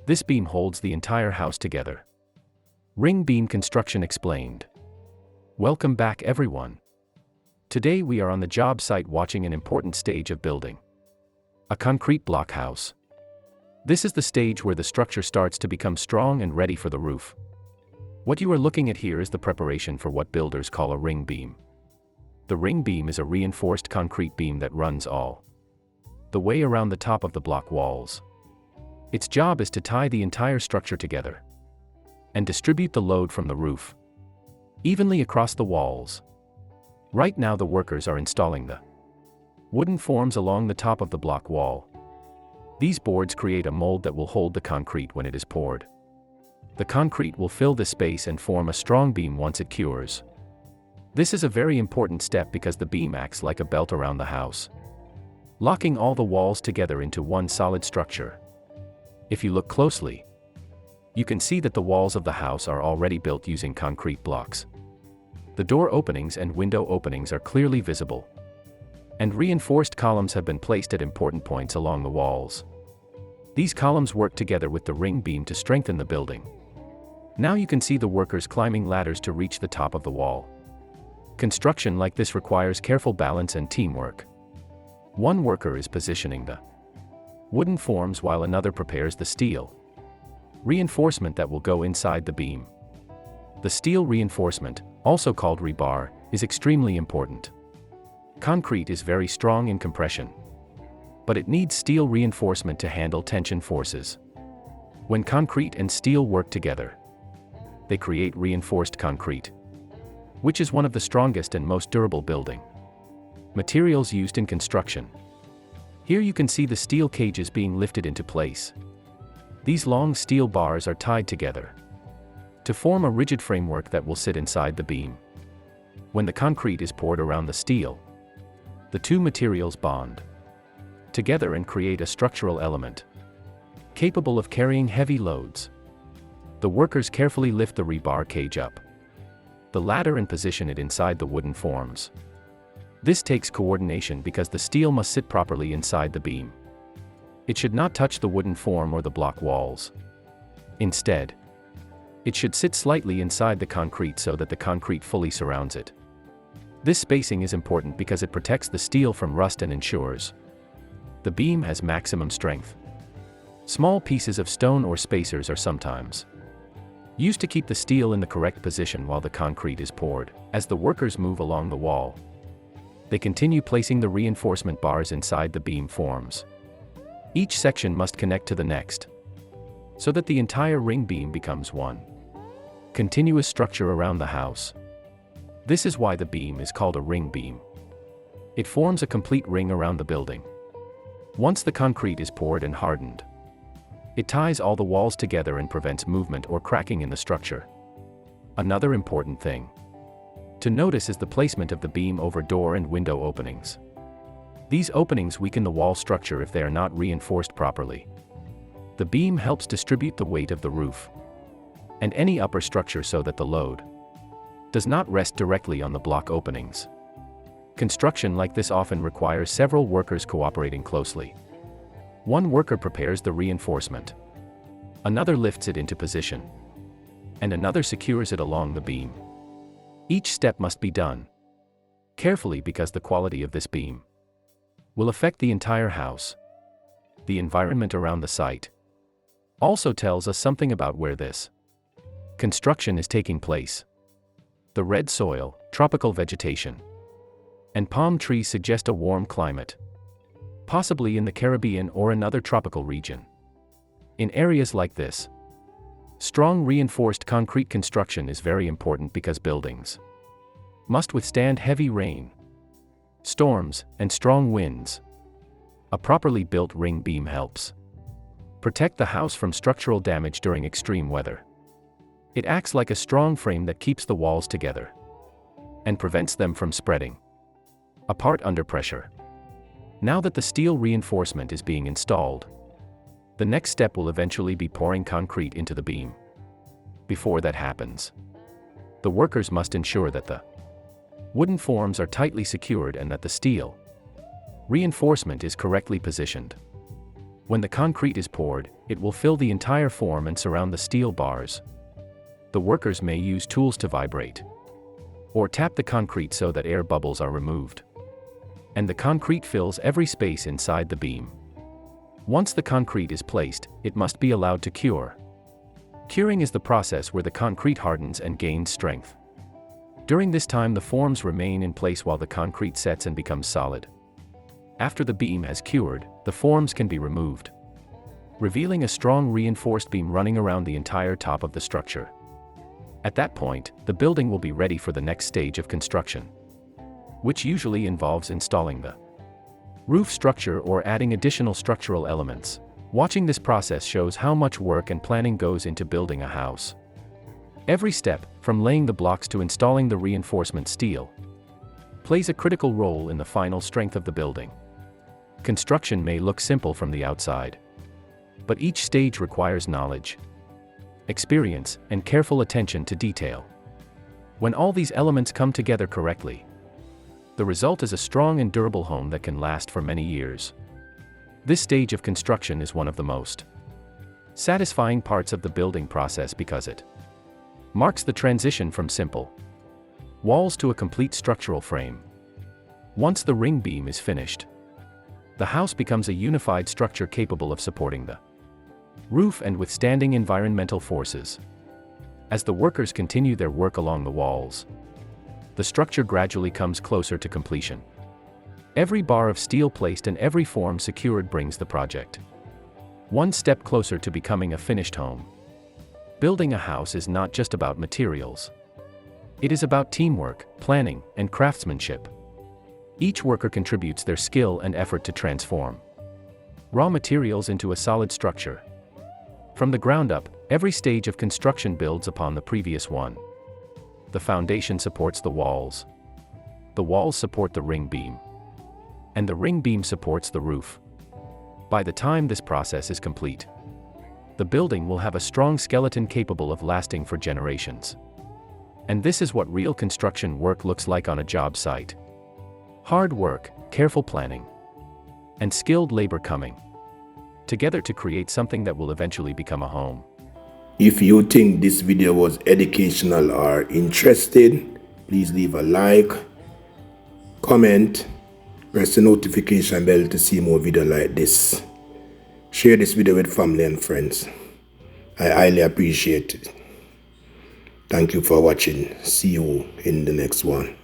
This beam holds the entire house together. Ring beam construction explained. Welcome back, everyone. Today we are on the job site watching an important stage of building. A concrete block house. This is the stage where the structure starts to become strong and ready for the roof. What you are looking at here is the preparation for what builders call a ring beam. The ring beam is a reinforced concrete beam that runs all the way around the top of the block walls. Its job is to tie the entire structure together and distribute the load from the roof evenly across the walls. Right now the workers are installing the wooden forms along the top of the block wall. These boards create a mold that will hold the concrete when it is poured. The concrete will fill this space and form a strong beam once it cures. This is a very important step because the beam acts like a belt around the house, locking all the walls together into one solid structure. If you look closely, you can see that the walls of the house are already built using concrete blocks. The door openings and window openings are clearly visible, and reinforced columns have been placed at important points along the walls. These columns work together with the ring beam to strengthen the building. Now you can see the workers climbing ladders to reach the top of the wall. Construction like this requires careful balance and teamwork. One worker is positioning the wooden forms while another prepares the steel reinforcement that will go inside the beam. The steel reinforcement, also called rebar, is extremely important. Concrete is very strong in compression, but it needs steel reinforcement to handle tension forces. When concrete and steel work together, they create reinforced concrete, which is one of the strongest and most durable building materials used in construction. Here you can see the steel cages being lifted into place. These long steel bars are tied together to form a rigid framework that will sit inside the beam. When the concrete is poured around the steel, the two materials bond together and create a structural element capable of carrying heavy loads. The workers carefully lift the rebar cage up the ladder and position it inside the wooden forms. This takes coordination because the steel must sit properly inside the beam. It should not touch the wooden form or the block walls. Instead, it should sit slightly inside the concrete so that the concrete fully surrounds it. This spacing is important because it protects the steel from rust and ensures the beam has maximum strength. Small pieces of stone or spacers are sometimes used to keep the steel in the correct position while the concrete is poured. As the workers move along the wall, they continue placing the reinforcement bars inside the beam forms. Each section must connect to the next, so that the entire ring beam becomes one continuous structure around the house. This is why the beam is called a ring beam. It forms a complete ring around the building. Once the concrete is poured and hardened, it ties all the walls together and prevents movement or cracking in the structure. Another important thing to notice is the placement of the beam over door and window openings. These openings weaken the wall structure if they are not reinforced properly. The beam helps distribute the weight of the roof and any upper structure so that the load does not rest directly on the block openings. Construction like this often requires several workers cooperating closely. One worker prepares the reinforcement, another lifts it into position, and another secures it along the beam. Each step must be done carefully because the quality of this beam will affect the entire house. The environment around the site also tells us something about where this construction is taking place. The red soil, tropical vegetation, and palm trees suggest a warm climate, possibly in the Caribbean or another tropical region. In areas like this, strong reinforced concrete construction is very important because buildings must withstand heavy rain, storms, and strong winds. A properly built ring beam helps protect the house from structural damage during extreme weather. It acts like a strong frame that keeps the walls together and prevents them from spreading apart under pressure. Now that the steel reinforcement is being installed, the next step will eventually be pouring concrete into the beam. Before that happens, the workers must ensure that the wooden forms are tightly secured and that the steel reinforcement is correctly positioned. When the concrete is poured, it will fill the entire form and surround the steel bars. The workers may use tools to vibrate or tap the concrete so that air bubbles are removed. And the concrete fills every space inside the beam. Once the concrete is placed, it must be allowed to cure. Curing is the process where the concrete hardens and gains strength. During this time, the forms remain in place while the concrete sets and becomes solid. After the beam has cured, the forms can be removed, revealing a strong reinforced beam running around the entire top of the structure. At that point, the building will be ready for the next stage of construction, which usually involves installing the roof structure or adding additional structural elements. Watching this process shows how much work and planning goes into building a house. Every step, from laying the blocks to installing the reinforcement steel, plays a critical role in the final strength of the building. Construction may look simple from the outside, but each stage requires knowledge, experience, and careful attention to detail. When all these elements come together correctly, the result is a strong and durable home that can last for many years. This stage of construction is one of the most satisfying parts of the building process because it marks the transition from simple walls to a complete structural frame. Once the ring beam is finished, the house becomes a unified structure capable of supporting the roof and withstanding environmental forces. As the workers continue their work along the walls, the structure gradually comes closer to completion. Every bar of steel placed and every form secured brings the project one step closer to becoming a finished home. Building a house is not just about materials. It is about teamwork, planning, and craftsmanship. Each worker contributes their skill and effort to transform raw materials into a solid structure. From the ground up, every stage of construction builds upon the previous one. The foundation supports the walls support the ring beam, and the ring beam supports the roof. By the time this process is complete, the building will have a strong skeleton capable of lasting for generations. And this is what real construction work looks like on a job site. Hard work, careful planning, and skilled labor coming together to create something that will eventually become a home. If you think this video was educational or interesting, please leave a like, comment, press the notification bell to see more videos like this. Share this video with family and friends. I highly appreciate it. Thank you for watching. See you in the next one.